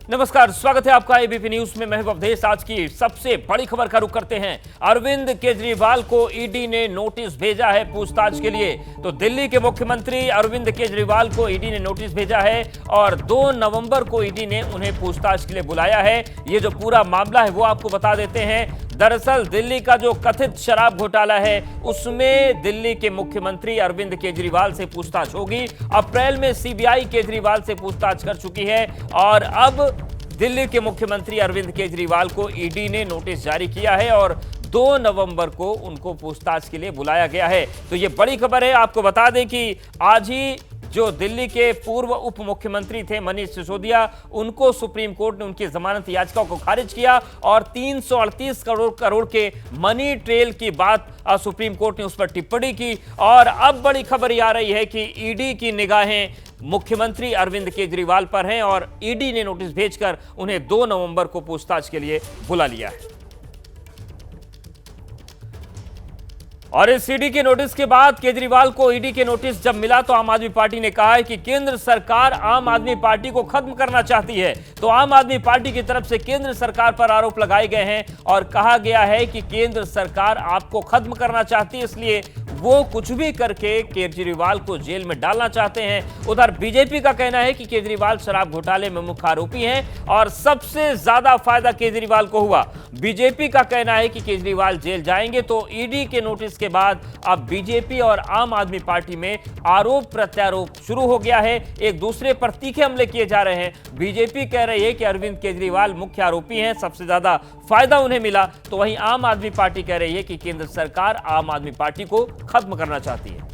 नमस्कार, स्वागत है आपका एबीपी न्यूज में। मैं अवधेश। आज की सबसे बड़ी खबर का रुख करते हैं। अरविंद केजरीवाल को ईडी ने नोटिस भेजा है पूछताछ के लिए। तो दिल्ली के मुख्यमंत्री अरविंद केजरीवाल को ईडी ने नोटिस भेजा है और 2 नवंबर को ईडी ने उन्हें पूछताछ के लिए बुलाया है। ये जो पूरा मामला है वो आपको बता देते हैं। दरअसल दिल्ली का जो कथित शराब घोटाला है उसमें दिल्ली के मुख्यमंत्री अरविंद केजरीवाल से पूछताछ होगी। अप्रैल में सीबीआई केजरीवाल से पूछताछ कर चुकी है और अब दिल्ली के मुख्यमंत्री अरविंद केजरीवाल को ईडी ने नोटिस जारी किया है और 2 नवंबर को उनको पूछताछ के लिए बुलाया गया है। तो ये बड़ी खबर है। आपको बता दें कि आज ही जो दिल्ली के पूर्व उप मुख्यमंत्री थे मनीष सिसोदिया, उनको सुप्रीम कोर्ट ने उनकी जमानत याचिका को खारिज किया और 338 करोड़ के मनी ट्रेल की बात सुप्रीम कोर्ट ने उस पर टिप्पणी की। और अब बड़ी खबर ये आ रही है कि ईडी की निगाहें मुख्यमंत्री अरविंद केजरीवाल पर हैं और ईडी ने नोटिस भेजकर उन्हें 2 नवंबर को पूछताछ के लिए बुला लिया है। और इस ईडी के नोटिस के बाद केजरीवाल को ईडी के नोटिस जब मिला तो आम आदमी पार्टी ने कहा है कि केंद्र सरकार आम आदमी पार्टी को खत्म करना चाहती है। तो आम आदमी पार्टी की तरफ से केंद्र सरकार पर आरोप लगाए गए हैं और कहा गया है कि केंद्र सरकार आपको खत्म करना चाहती है, इसलिए वो कुछ भी करके केजरीवाल को जेल में डालना चाहते हैं। उधर बीजेपी का कहना है कि केजरीवाल शराब घोटाले में मुख्य आरोपी हैं और सबसे ज्यादा फायदा केजरीवाल को हुआ। बीजेपी का कहना है कि केजरीवाल जेल जाएंगे। तो ईडी के नोटिस के बाद अब बीजेपी और आम आदमी पार्टी में आरोप प्रत्यारोप शुरू हो गया है। एक दूसरे पर तीखे हमले किए जा रहे हैं। बीजेपी कह रही है कि अरविंद केजरीवाल मुख्य आरोपी हैं, सबसे ज्यादा फायदा उन्हें मिला। तो वहीं आम आदमी पार्टी कह रही है कि केंद्र सरकार आम आदमी पार्टी को खत्म करना चाहती है।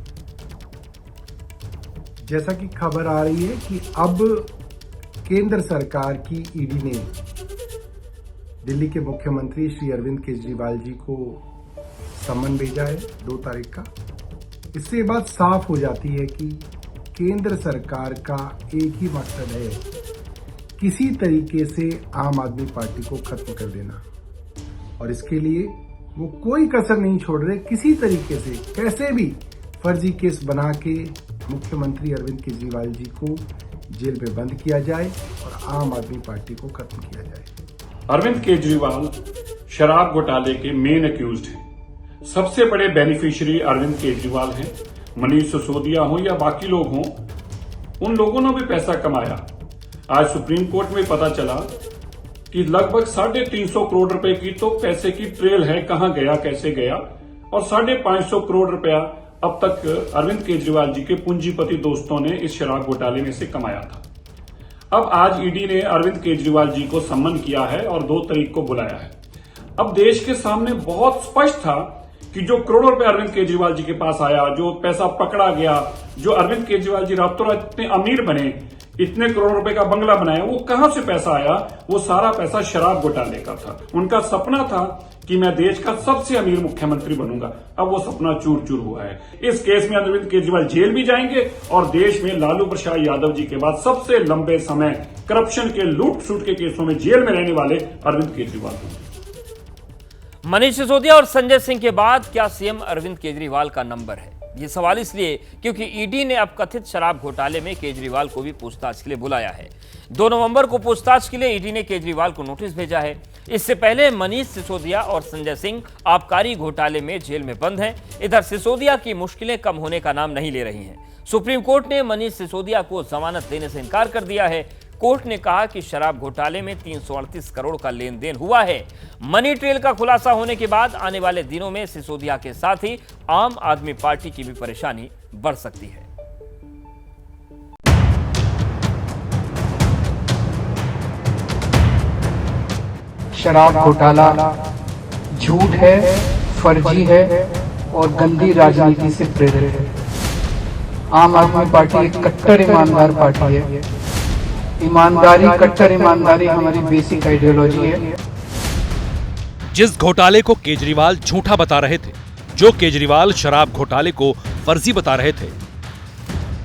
जैसा कि खबर आ रही है कि अब केंद्र सरकार की ईडी ने दिल्ली के मुख्यमंत्री श्री अरविंद केजरीवाल जी को सम्मन भेजा है 2 तारीख का। इससे ये बात साफ हो जाती है कि केंद्र सरकार का एक ही मकसद है, किसी तरीके से आम आदमी पार्टी को खत्म कर देना। और इसके लिए वो कोई कसर नहीं छोड़ रहे, किसी तरीके से कैसे भी फर्जी केस बना के मुख्यमंत्री अरविंद केजरीवाल जी को जेल में बंद किया जाए और आम आदमी पार्टी को खत्म किया जाए। अरविंद केजरीवाल शराब घोटाले के मेन अक्यूज्ड हैं। सबसे बड़े बेनिफिशियरी अरविंद केजरीवाल हैं। मनीष सिसोदिया हो या बाकी लोग हों, उन लोगों ने भी पैसा कमाया। आज सुप्रीम कोर्ट में पता चला कि लगभग 350 करोड़ रुपए की तो पैसे की ट्रेल है, कहां गया कैसे गया, और 550 करोड़ रुपया अब तक अरविंद केजरीवाल जी के पूंजीपति दोस्तों ने इस शराब घोटाले में से कमाया था। अब आज ईडी ने अरविंद केजरीवाल जी को सम्मन किया है और 2 तारीख को बुलाया है। अब देश के सामने बहुत स्पष्ट था कि जो करोड़ों रुपए अरविंद केजरीवाल जी के पास आया, जो पैसा पकड़ा गया, जो अरविंद केजरीवाल जी रातों रात इतने अमीर बने, इतने करोड़ रुपए का बंगला बनाया, वो कहां से पैसा आया? वो सारा पैसा शराब घोटाले का था। उनका सपना था कि मैं देश का सबसे अमीर मुख्यमंत्री बनूंगा। अब वो सपना चूर चूर हुआ है। इस केस में अरविंद केजरीवाल जेल भी जाएंगे और देश में लालू प्रसाद यादव जी के बाद सबसे लंबे समय करप्शन के लूट सूट के केसों में जेल में रहने वाले अरविंद केजरीवाल होंगे। मनीष सिसोदिया और संजय सिंह के बाद क्या सीएम अरविंद केजरीवाल का नंबर है? ये सवाल इसलिए क्योंकि ईडी ने अब कथित शराब घोटाले में केजरीवाल को भी पूछताछ के लिए बुलाया है। 2 नवंबर को पूछताछ के लिए ईडी ने केजरीवाल को नोटिस भेजा है। इससे पहले मनीष सिसोदिया और संजय सिंह आबकारी घोटाले में जेल में बंद हैं। इधर सिसोदिया की मुश्किलें कम होने का नाम नहीं ले रही हैं। सुप्रीम कोर्ट ने मनीष सिसोदिया को जमानत देने से इनकार कर दिया है। कोर्ट ने कहा कि शराब घोटाले में 338 करोड़ का लेन देन हुआ है। मनी ट्रेल का खुलासा होने के बाद आने वाले दिनों में सिसोदिया के साथ ही आम आदमी पार्टी की भी परेशानी बढ़ सकती है। शराब घोटाला झूठ है, फर्जी है और गंदी राजनीति से प्रेरित है। आम आदमी पार्टी एक कट्टर ईमानदार पार्टी है। ईमानदारी, कट्टर ईमानदारी हमारी बेसिक आइडियोलॉजी है। जिस घोटाले को केजरीवाल झूठा बता रहे थे, जो केजरीवाल शराब घोटाले को फर्जी बता रहे थे,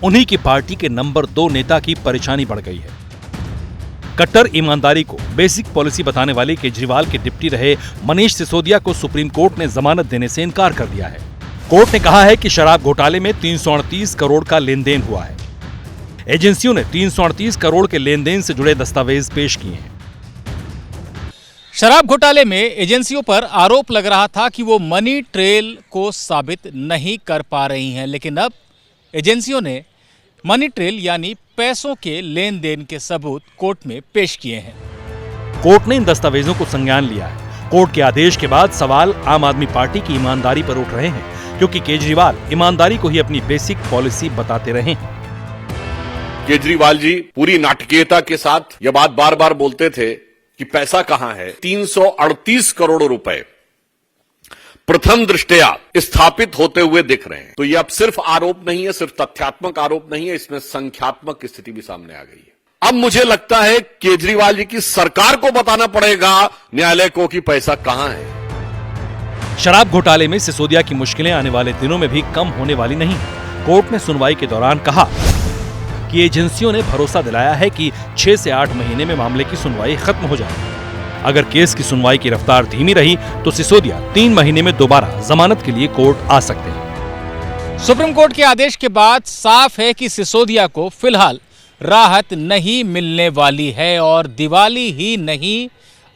उन्हीं की पार्टी के नंबर 2 नेता की परेशानी बढ़ गई है। कट्टर ईमानदारी को बेसिक पॉलिसी बताने वाले केजरीवाल के डिप्टी रहे मनीष सिसोदिया को सुप्रीम कोर्ट ने जमानत देने से इनकार कर दिया है। कोर्ट ने कहा है कि शराब घोटाले में 338 करोड़ का लेन देन हुआ है। एजेंसियों ने 338 करोड़ के लेन देन से जुड़े दस्तावेज पेश किए हैं। शराब घोटाले में एजेंसियों पर आरोप लग रहा था कि वो मनी ट्रेल को साबित नहीं कर पा रही हैं, लेकिन अब एजेंसियों ने मनी ट्रेल यानी पैसों के लेन देन के सबूत कोर्ट में पेश किए हैं। कोर्ट ने इन दस्तावेजों को संज्ञान लिया है। कोर्ट के आदेश के बाद सवाल आम आदमी पार्टी की ईमानदारी पर उठ रहे हैं, क्योंकि केजरीवाल ईमानदारी को ही अपनी बेसिक पॉलिसी बताते रहे हैं। केजरीवाल जी पूरी नाटकीयता के साथ यह बात बार बार बोलते थे कि पैसा कहां है। 338 करोड़ रुपए प्रथम दृष्टया स्थापित होते हुए दिख रहे हैं। तो ये अब सिर्फ आरोप नहीं है, सिर्फ तथ्यात्मक आरोप नहीं है, इसमें संख्यात्मक स्थिति भी सामने आ गई है। अब मुझे लगता है केजरीवाल जी की सरकार को बताना पड़ेगा न्यायालय को कि पैसा कहां है। शराब घोटाले में सिसोदिया की मुश्किलें आने वाले दिनों में भी कम होने वाली नहीं। कोर्ट ने सुनवाई के दौरान कहा कि एजेंसियों ने भरोसा दिलाया है कि 6 से 8 महीने में मामले की सुनवाई खत्म हो जाएगी। अगर केस की सुनवाई की रफ्तार धीमी रही तो सिसोदिया 3 महीने में दोबारा जमानत के लिए कोर्ट आ सकते हैं। सुप्रीम कोर्ट के आदेश के बाद साफ है कि सिसोदिया को फिलहाल राहत नहीं मिलने वाली है और दिवाली ही नहीं,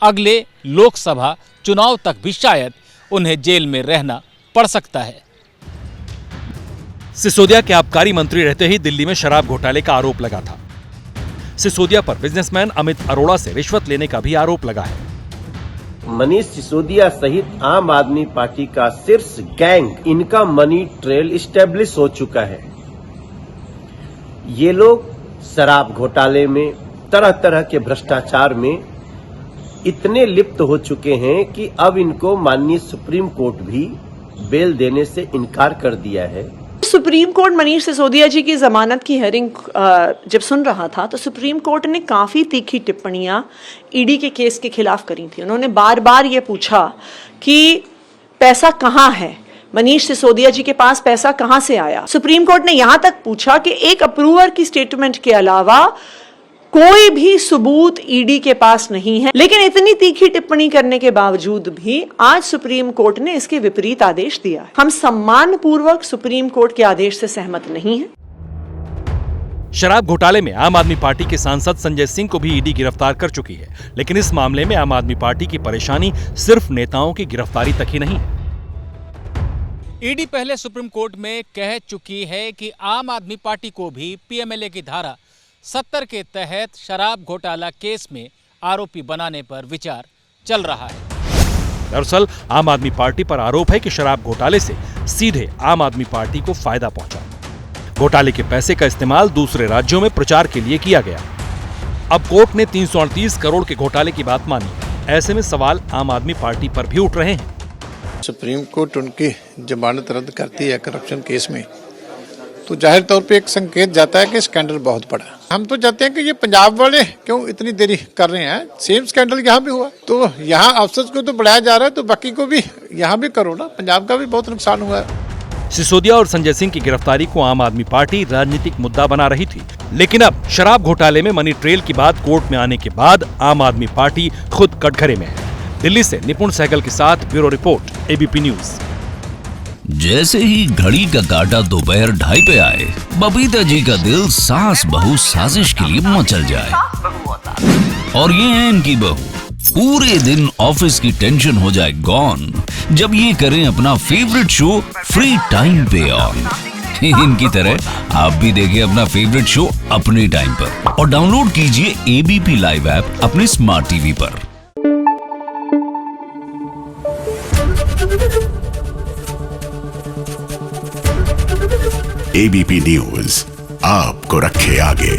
अगले लोकसभा चुनाव तक भी शायद उन्हें जेल में रहना पड़ सकता है। सिसोदिया के आबकारी मंत्री रहते ही दिल्ली में शराब घोटाले का आरोप लगा था। सिसोदिया पर बिजनेसमैन अमित अरोड़ा से रिश्वत लेने का भी आरोप लगा है। मनीष सिसोदिया सहित आम आदमी पार्टी का शीर्ष गैंग, इनका मनी ट्रेल स्टैब्लिश हो चुका है। ये लोग शराब घोटाले में, तरह तरह के भ्रष्टाचार में इतने लिप्त हो चुके हैं कि अब इनको माननीय सुप्रीम कोर्ट भी बेल देने से इनकार कर दिया है। सुप्रीम कोर्ट मनीष सिसोदिया जी की जमानत की हियरिंग जब सुन रहा था तो सुप्रीम कोर्ट ने काफी तीखी टिप्पणियां ईडी के केस के खिलाफ करी थी। उन्होंने बार बार ये पूछा कि पैसा कहां है, मनीष सिसोदिया जी के पास पैसा कहां से आया। सुप्रीम कोर्ट ने यहां तक पूछा कि एक अप्रूवर की स्टेटमेंट के अलावा कोई भी सबूत ईडी के पास नहीं है। लेकिन इतनी तीखी टिप्पणी करने के बावजूद भी आज सुप्रीम कोर्ट ने इसके विपरीत आदेश दिया है। हम सम्मानपूर्वक सुप्रीम कोर्ट के आदेश से सहमत नहीं हैं। शराब घोटाले में आम आदमी पार्टी के सांसद संजय सिंह को भी ईडी गिरफ्तार कर चुकी है, लेकिन इस मामले में आम आदमी पार्टी की परेशानी सिर्फ नेताओं की गिरफ्तारी तक ही नहीं है। ईडी पहले सुप्रीम कोर्ट में कह चुकी है कि आम आदमी पार्टी को भी पीएमएलए की धारा 70 के तहत शराब घोटाला केस में आरोपी बनाने पर विचार चल रहा है। दरअसल आम आदमी पार्टी पर आरोप है कि शराब घोटाले से सीधे आम आदमी पार्टी को फायदा पहुंचा। घोटाले के पैसे का इस्तेमाल दूसरे राज्यों में प्रचार के लिए किया गया। अब कोर्ट ने 338 करोड़ के घोटाले की बात मानी। ऐसे में सवाल आम आदमी पार्टी पर भी उठ रहे हैं। सुप्रीम कोर्ट उनकी जमानत रद्द करती है करप्शन केस में, तो जाहिर तौर पे एक संकेत जाता है कि स्कैंडल बहुत बड़ा। हम तो चाहते हैं कि ये पंजाब वाले क्यों इतनी देरी कर रहे हैं। सेम स्कैंडल यहाँ भी हुआ, तो यहाँ अफसर को तो बढ़ाया जा रहा है, तो बाकी को भी यहाँ भी करो ना। पंजाब का भी बहुत नुकसान हुआ है। सिसोदिया और संजय सिंह की गिरफ्तारी को आम आदमी पार्टी राजनीतिक मुद्दा बना रही थी, लेकिन अब शराब घोटाले में मनी ट्रेल की बात कोर्ट में आने के बाद आम आदमी पार्टी खुद कटघरे में है। दिल्ली से निपुण सहगल के साथ ब्यूरो रिपोर्ट, एबीपी न्यूज। जैसे ही घड़ी का काटा दोपहर 2:30 पे आए, बबीता जी का दिल सास बहू साजिश के लिए मचल जाए। और ये है इनकी बहू, पूरे दिन ऑफिस की टेंशन हो जाए गॉन जब ये करें अपना फेवरेट शो फ्री टाइम पे ऑन। इनकी तरह आप भी देखिए अपना फेवरेट शो अपने टाइम पर और डाउनलोड कीजिए एबीपी लाइव ऐप अपने स्मार्ट टीवी पर। एबीपी न्यूज आपको रखे आगे।